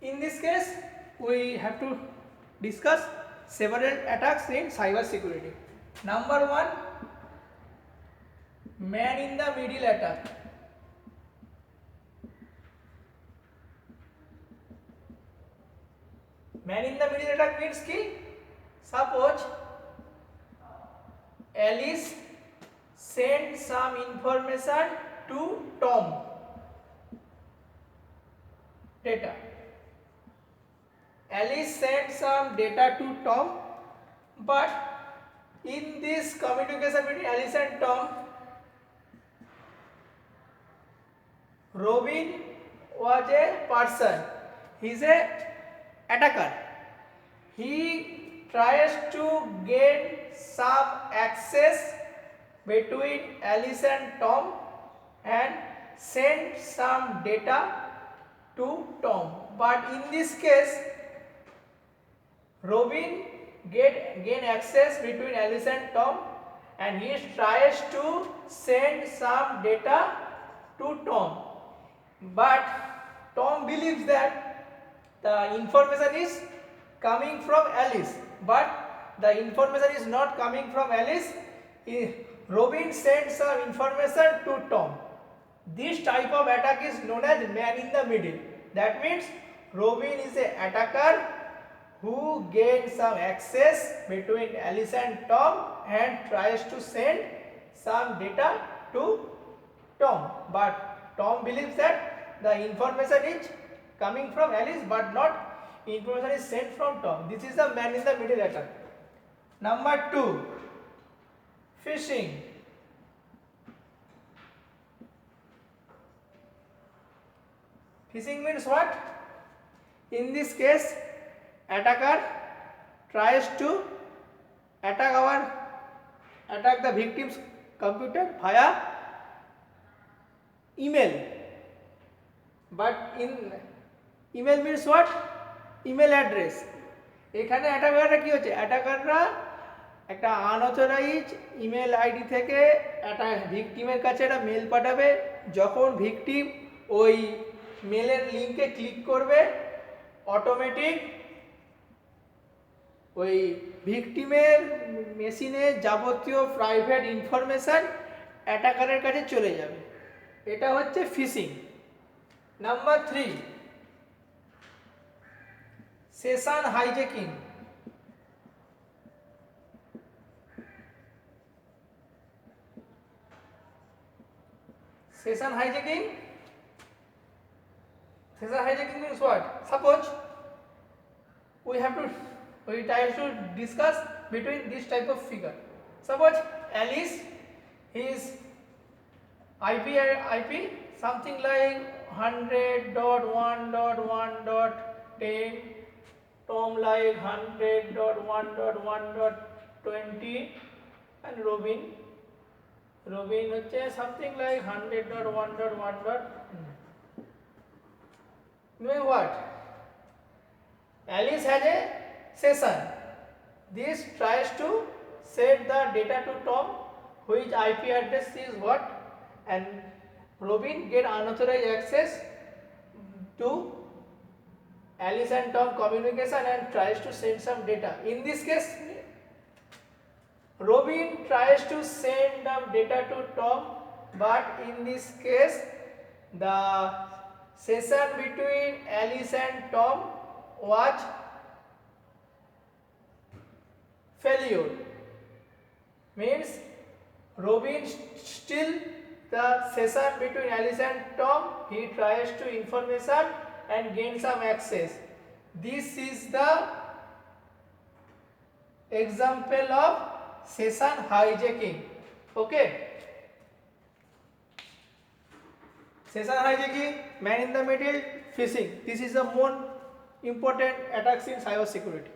In this case, we have to discuss several attacks in cyber security. Number one, man in the middle attack. Man in the middle attack means कि suppose Alice sent some information to Tom data. Alice sent some data to Tom, but in this communication between Alice and Tom, Robin was a person. He is a attacker. He tries to get some access between Alice and Tom and send some data to Tom. But in this case, Robin gain access between Alice and Tom, and he tries to send some data to Tom. But Tom believes that the information is coming from Alice, but the information is not coming from Alice. Robin sends some information to Tom. This type of attack is known as man in the middle. That means Robin is an attacker who gains some access between Alice and Tom and tries to send some data to Tom. But Tom believes that the information is coming from Alice, but not information is sent from Tom. This is the man in the middle attack. Number two, phishing. Phishing means what? In this case, attacker tries to attack the victim's computer via email. But in email means what? Email address. এখানে অ্যাটাকাররা কি হচ্ছে? অ্যাটাকাররা একটা unauthorised email ID থেকে একটা ভিকটিমের কাছে একটা mail পাঠাবে। যখন ভিকটিম ওই মেলের লিংকে ক্লিক করবে, অটোমেটিক ওই ভিকটিমের মেশিনে যাবতীয় প্রাইভেট ইনফরমেশন অ্যাটাকারের কাছে চলে যাবে। এটা হচ্ছে phishing. Number 3, session hijacking. Session hijacking means what? Suppose we try to discuss between this type of figure. Suppose Alice, his IP something like 100.1.1.10, Tom like 100.1.1.20, and Robin হচ্ছে something like 100.1.1. Meaning what? Alice has a session. This tries to send the data to Tom, which IP address is what, and Robin get unauthorized access to Alice and Tom communication and tries to send some data. In this case, Robin tries to send the data to Tom, but in this case, the session between Alice and Tom was failure. Means Robin still the session between Alice and Tom, he tries to information and gain some access. This is the example of session hijacking. Okay, session hijacking, man in the middle, phishing. This is the more important attacks in cyber security.